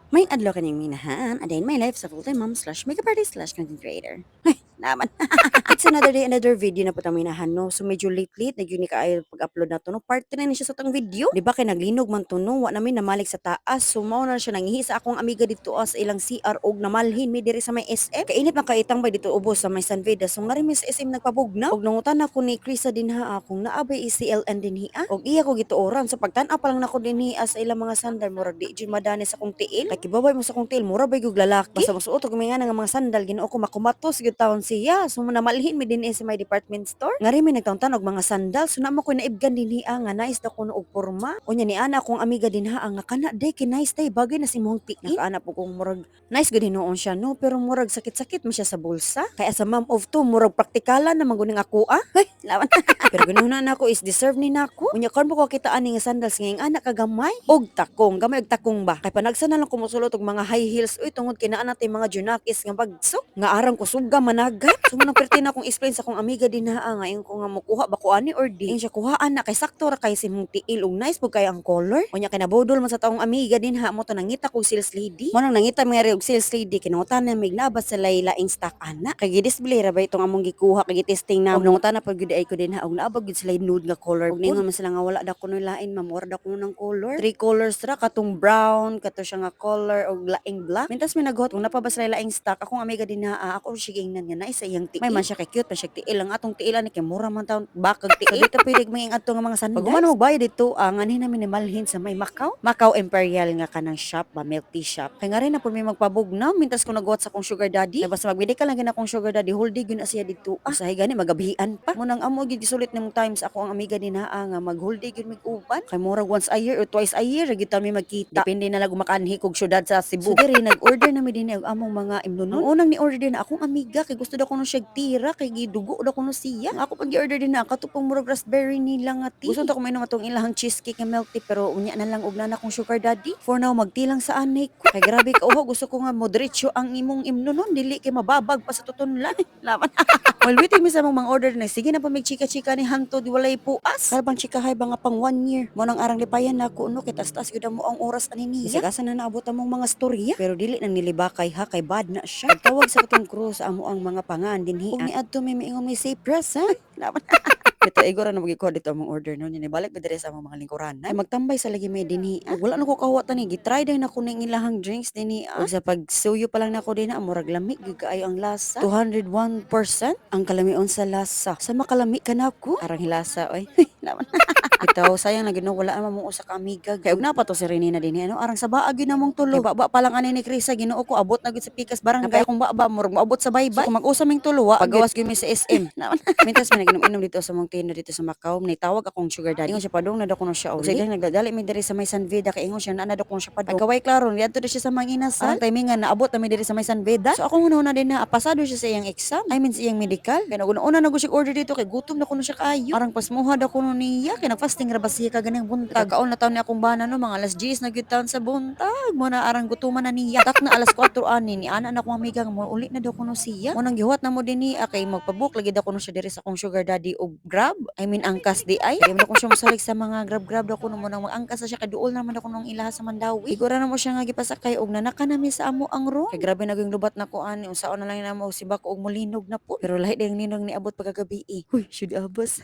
May adlaw kanyang minahan, a day in my life sa full-time mom slash makeup artist slash content creator. Ay, naman. It's another day, another video na po itong minahan, no? So medyo late-late, nag-yun kaayo pag-upload na to, no? Part 3 na siya sa itong video. Di ba kay naglinog man to, no? Wa namin namalik sa taas. So mao na siya nangihi sa akong amiga dito as ilang CR og namalhin mi diri sa may SM. Kainit man kaitang ba dito ubos sa may San Veda. So nga rin mi sa SM nagpabugnaw. Og nangutan ako ni Krisa din ha akong naabay ECLN din hiya. Og iya ko gituoran sa pagtan-aw pa lang nako din hiya sa ilang mga sandal murag di jud madani sa kong tiil. Kay kibabay mo sa kong tiil mura bay gyud lalaki. Basta masuot og mga nga mga sandal Ginoo ko makumatos gyud taon siya. So namalhin mi din sa may department store. Nga rin mi nagtaon-taon og mga sandal. So na mo ko naibgan din hiya nga nice daw kuno og porma. Unya ni ana akong amiga din ha nga kana day kinais day bagay na si mong tiin. Nakaana po kong murag nice gud hinuon siya no pero murag sakit-sakit mo siya sa bulsa. Kaya sa mom of two murag praktikalan na maguning ako ah. Ay, lawan. Pero ganahunan nako is deserve ni nako. Unya kon mo ko kita ani nga sandals ngayong anak kagamay og takong, gamay og takong ba. Kay panagsa na lang kumusulot og mga high heels uy tungod kay naa natay mga junakis nga bagso. Nga arang ko suga managa. So manang perti na akong explain sa akong amiga din ha nga yung ko nga mokuha ba ko ani or di. Yung siya kuhaan na kay sakto ra kay simong tiil og nice pud kay ang color. Unya kay nabudol man sa taong amiga din ha mo to nangita kog sales lady. Mo nang nangita mga og sales lady kinutan na mig nabas sa laylaing stock ana. Kay gi-display ra ba itong among gikuha kay gi-testing na. Og nangutan na pud gyud ay ko din ha og naabag gyud sila nude nga color. Og ningon man sila nga wala da kuno lain mamura da kuno ng color. Three colors ra katong brown kato siya nga color og laing black. Mintas mi naghuot kung napabas sila laing stock akong amiga din ha ako sige ingnan nga na isa iyang tiil. May man siya kay cute pa siya tiil ang atong tiilan ni kay mura man taon bakag tiil. Dito pwede may adto nga mga sandals. Pag man mo bayad dito ang ani namin ni malhin sa may Macau Imperial nga kanang shop ba milk tea shop. Kay nga rin na pud may magpabugnaw mintas ko naghuot sa akong sugar daddy. Kay basta magbili ka lang gina akong sugar daddy whole day gyud na siya dito. Usahay gani magabihian pa. Mo nang amo gyud gisulit nimong times ako ang amiga din ha nga mag whole day gyud mig uban. Kay murag once a year or twice a year gyud ta mi magkita. Depende na lang makanhi kog syudad sa Cebu. So diri nag-order na mi din og among mga imnunon. Ang unang ni order din na akong amiga kay gusto daw ko no siya tira kay gidugo daw ko no siya. Ang ako pag gi-order din na katupong murag raspberry nila nga tea. Gusto daw ko mainom atong ilahang cheesecake nga milk tea pero unya na lang og nana kong sugar daddy. For now magtilang sa anay ko. Kay grabe ka gusto ko nga moderate ang imong imnunon dili kay mababag pa sa tutunlan. Laman. While waiting mi sa mga order na sige na pa mig chika-chika ni hanto di walay puas. Karabang chikahay ba nga pang 1 year. Mo nang arang lipayan na ko no kay tas-tas gyud mo ang oras ani niya. Kasi na naabot among mga storya pero dili nang nilibakay ha kay bad na siya. Tawag sa katong krus amo ang mga pangan dinhi. Ug niadto mi miingon may safe press ha. Laman. Ito igora na magikuha dito among order no ni balik bidire sa among mga lingkuran. Ay magtambay sa lagi may dinhi. Ug wala na ko kawat ni gitry din ako ning ilahang drinks dinhi. Ug sa pagsuyo pa lang nako din murag lami gyud kaayo ang lasa. 201% ang kalamion sa lasa. Sa makalami ka na ko. Arang hilasa oy. Laman. Itaw sayang na gino wala among usa ka amiga. Kay ug na pa to si Renina dinhi ano arang sa baag gyud namong tulo. Baba pa lang ani ni Krisa Ginoo ko abot na gyud sa pikas barangay kung baba murag moabot sa baybay. So, kung mag-usa ming tulo wa pagawas gyud mi sa SM. Laman. Mintas mi naginom-inom dito sa mong tino dito sa Macau. Nitawag akong sugar daddy. Ingon siya padung na daw kuno siya uli. Sige nagdadali mi diri sa may San Veda kay ingon siya na daw kuno siya padung. Pagkaway klaro niadto di siya sa mga inasal. Ang timingan naabot na mi diri sa may San Veda. So ako una din na pasado siya sa iyang exam. I mean sa iyang medical. Kaya una na ko siya order dito kay gutom na kuno siya kaayo. Arang pasmuha daw kuno niya kay nag-fasting ra ba siya kaganang buntag. Kaon na taon ni akong bana no mga alas 10 na gyud taon sa buntag. Mo na arang gutuman na niya. Tak na alas 4 ani ni ana na akong amiga mo uli na daw kuno siya. Mo nang gihuwat na mo dinhi kay magpabook lagi daw kuno siya diri sa akong sugar daddy og Grab. I mean angkas di ay. Di mo na ko siya masalig sa mga grab daw kuno mo nang mag-angkas na siya kay duol naman ako nung ilaha sa Mandawi. Igura na mo siya nga gipasakay og nanaka na mi sa amo ang room. Kay grabe naging lubat na ko ani unsaon na lang na mo sibak og mulinog na po. Pero lahi ding ninong ni abot pagkagabi. Huy, should abas.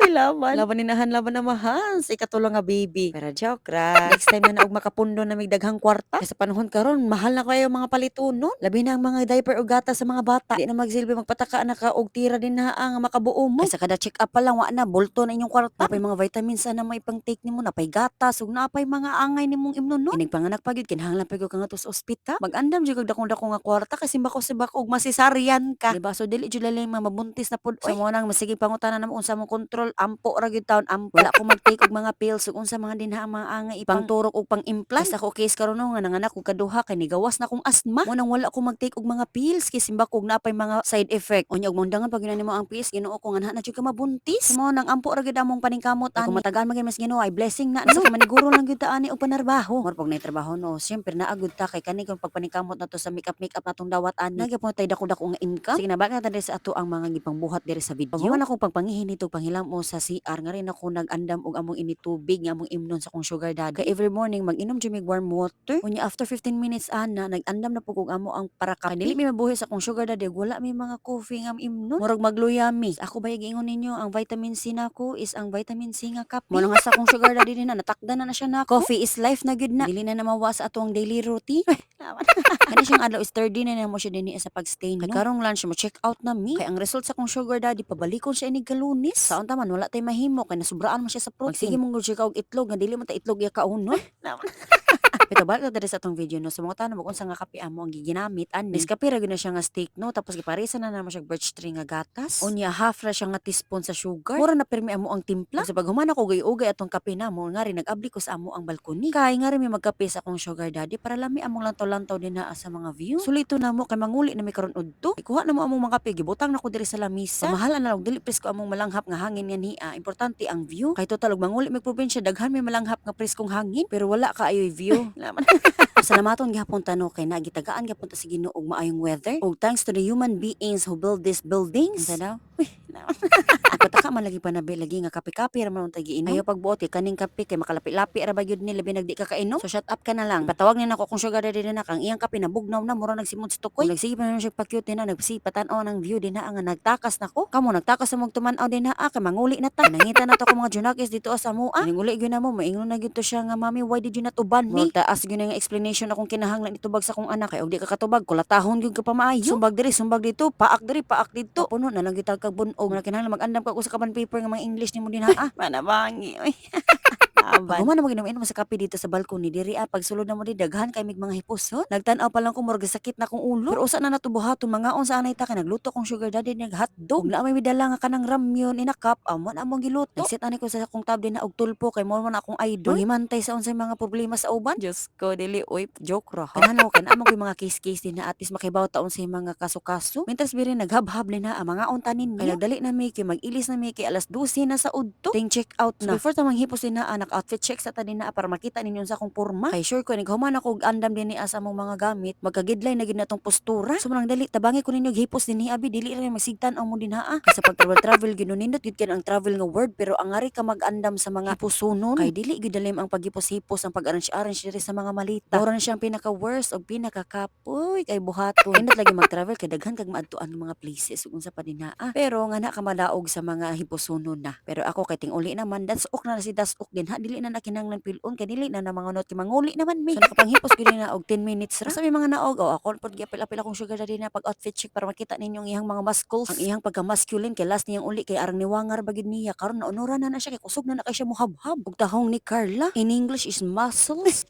Ay, laban ninahan laban na mahal sa ikatulang nga baby. Pero joke ra. Next time na og makapundo na mig daghang kwarta. Sa panahon karon mahal na kayo mga palitunon. Labi na ang mga diaper o gata sa mga bata. Di na magsilbi magpataka na ka og tira din na ang makabuo mo. Ay sa kada check up pa lang wa na bulto na inyong kwarta. Napay mga vitamins na may pang-take nimo, napay gatas ug napay mga angay nimong imnunon. Kining panganak pa gyud kinahanglan pa gyud ka nga sa ospital. Mag-andam jud kag dakong-dako nga kwarta kasi bako-sibak og masisaryan ka. Diba? So dili jud lalim mabuntis na pud. So mo nang masige pangutanan namo unsa mong control ampo ra gyud taon ampo. Wala ko mag-take og mga pills ug unsa mga dinha ang mga angay ipangturok og pang-implant. Basta ko case karon nga nanganak og kaduha kay nigawas na kong asthma. Mo nang wala ko mag-take og mga pills kay simba kog napay mga side effect. Unya og mondangan pag nimo ang pills Ginoo ko nga na jud ka mabuntis. Mo nang ampo ra gyud among paningkamot ani. Kung matagaan man mas Ginoo ay blessing na. No, maniguro lang gyud ta ani og panarbaho. More pag nay trabaho no, syempre naagud ta kay kani kung pagpaningkamot nato sa makeup natong dawat ani. Nagyapon tay dako-dako nga income. Sige na baka ta sa ato ang mga gipangbuhat diri sa video. Paghuman akong pagpangihin nito panghilam mo sa CR nga rin ako nag-andam og among initubig nga among imnon sa kong sugar daddy. Kay every morning mag-inom jud mig warm water. Unya after 15 minutes ana nag-andam na pug og amo ang para kape. Dili mi mabuhi sa kong sugar daddy wala mi mga coffee nga imnon. Murag magluyami. Ako ba giingon ninyo ang vitamin C nako is ang vitamin C nga kape. Mo nga sa kong sugar daddy din na natakdan na siya nako. Coffee is life na gyud na. Dili na mawa sa atong daily routine. Kani siyang adlaw is 30 na mo siya dinhi sa pag-stay no. Karong lunch mo check out na mi. Kay ang result sa kong sugar daddy pabalikon siya inig kalunis. Saon ta man wala tay mahimo kay nasubraan mo siya sa protein. Magsige mong gud og itlog nga dili man ta itlog ya kaunon. Pero balik na sa atong video no. Sa mga tanong kung sa nga kape amo ang giginamit ani. Nescafe ra gyud na siya nga steak no. Tapos giparisan na namo siya birch tree nga gatas. Unya half ra siya nga teaspoon sa sugar. Mura na permi amo ang timpla. Sa paghuman ako ugay-ugay atong kape namo nga rin nag-abli ko sa amo ang balkoni. Kay nga rin may magkape sa akong sugar daddy para lami among lantaw-lantaw din naa sa mga view. Sulito na mo kay manguli na mi karon udto. Ikuha na mo among mga kape gibutang na ko diri sa lamisa. Pamahalan na og dili presko among malanghap nga hangin nga niya. Importante ang view. Kay total og manguli mig probinsya daghan may malanghap nga preskong hangin pero wala kaayoy view. Salamaton gihapon tano kay nagitagaan gyapon ta sa Ginoo og maayong weather. Og thanks to the human beings who build these buildings. Unsa daw? Pataka man lagi panabi lagi nga kape-kape ra man untay giinom. Ayaw pagbuot kay kaning kape kay makalapi-lapi ra ba gyud ni labi nagdi ka kainom. So shut up ka na lang. Patawag ni nako kung sugar daddy na kang iyang kape nabugnaw na mura nagsimot sa tukoy. Nagsige pa na siya pa-cute na nagsipatan-aw ng view din na nga nagtakas nako. Kamo nagtakas sa mong tuman-aw din na kay manguli na ta. Nangita na to ko mga junakis dito sa mua. Ninguli gyud na mo maingon na gyud to siya nga mami why did you not uban me? Taas gyud nga explanation akong kinahanglan itubag sa kong anak kay og di ka katubag kulatahon gyud ka pa maayo. Sumbag dito, paak dito. Puno na lang gitag kag bunog. Muna kinahanglan mag-andam ka ko sa kaban paper nga mga English nimo din ha. Manabangi oy. Pag na mo ginom-inom sa kape dito sa balkoni diri pagsulod na mo di daghan kay mig mga hipuson. Nagtan-aw pa lang ko murag sakit na kong ulo. Pero usa na natubuhaton mga on sa anay ta kay nagluto kong sugar daddy nag hotdog. Ug na may midala nga kanang ramyun inakap amon among giluto. Nagsit ani ko sa akong tab din na og tulpo kay mo man akong idol. Himantay sa unsay mga problema sa uban. Diyos ko dili oy joke ra. Kanano kan amo koy mga case din na atis makibaw taon sa mga kaso-kaso. Mintas biri naghabhab ni na ang mga untanin niya. Kay nagdali na mi kay mag-ilis na mi kay alas 12 na sa udto. Ting check out na. So before ta manghipos din na anak outfit check sa tadin na para makita ninyo sa akong porma. Kay sure ko naghuman ako og andam din ni asa mong mga gamit, magkagidlay na gid natong postura. So manang dali tabangi ko ninyo gihipos din ni abi dili ra magsigtan ang mo din haa. Kasi pag travel ginunindot gid kan ang travel nga word pero ang ari ka mag-andam sa mga hiposunon kay dili gid dalim ang paghipos-hipos ang pag-arrange diri sa mga malita. Mura na siyang pinaka worst og pinaka kapoy kay buhaton. Indot lagi mag-travel kay daghan kag maadtuan ng mga places ug unsa pa din haa. Pero nga na ka madaog sa mga hiposunon na. Pero ako kay ting-uli naman dasok na si dasok din ha dili na nakinahanglan pilon kay dili na mga not manguli naman mi. So nakapanghipos gid na og 10 minutes ra. Sa may mga naog ako pod giapil-apil akong sugar daddy na pag outfit check para makita ninyo ang iyang mga muscles. Ang iyang pagka-masculine kay last niyang uli kay arang niwangar bagid niya karon naunuran na siya kay kusog na kay siya muhabhab. Ug tahong ni Carla in English is muscles.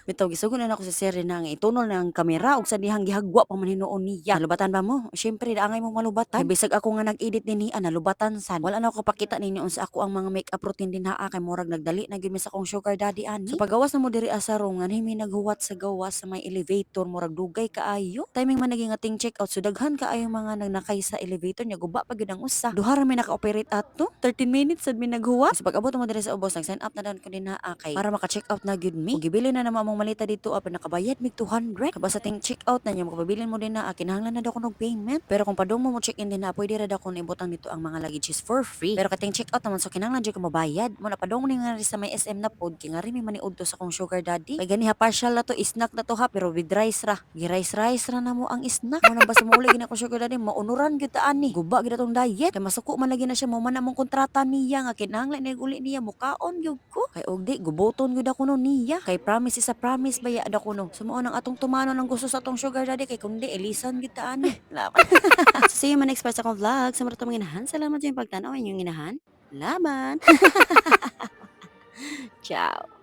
Bitaw gisugon na ako sa serye na nga itunol na ang kamera ug sa dihang gihagwa pa man hinuon niya. Nalubatan ba mo? Syempre daangay mo malubatan. Kay bisag ako nga nag-edit dinhi nalubatan sad. Wala na ako pakita ninyo unsa ako ang mga makeup routine din haa kay murag nagdali na gyud mi sa akong sugar daddy ani. So paggawas na mo diri asa rongan himi naghuwat sa gawas sa may elevator murag dugay kaayo. Timing man naging ating check out so daghan kaayo mga nagnakay sa elevator nya guba pa gyud ang usa. Duha ra mi naka-operate ato. 13 minutes sad mi naghuwat. So pag abot mo diri sa ubos nag-sign up na daw ko din haa kay para maka-check out na gyud mi. Ug gibili na namo among malita dito apan nakabayad mig 200. Kabas sa ting check out na nya makapabilin mo din na kinahanglan na daw ko og payment. Pero kung padung mo check in din na pwede ra daw ko ibutang dito ang mga luggages for free. Pero kating check out naman so kinahanglan jud ko mabayad. Mo na padung ni nga sa may SM na pod kay nga rin may maniud to sa kong sugar daddy. Kay gani ha partial na to snack na to ha pero with rice ra. Gi-rice ra na mo ang snack. Mo nang basta mo uli gina ko sugar daddy maunuran gyud ta ani. Guba gyud atong diet. Kay masuko man lagi na siya mo man among kontrata niya nga kinahanglan ni uli niya mukaon gyud ko. Kay og di guboton gyud ako no niya. Kay promise is a promise baya ada ko no. Sumo nang atong tumano nang gusto sa atong sugar daddy kay kundi elisan gyud ta ani. Laban. So see you man next part sa akong vlog. Sa mga inahan. Salamat sa inyong pagtanaw inyong inahan. Laban. Ciao.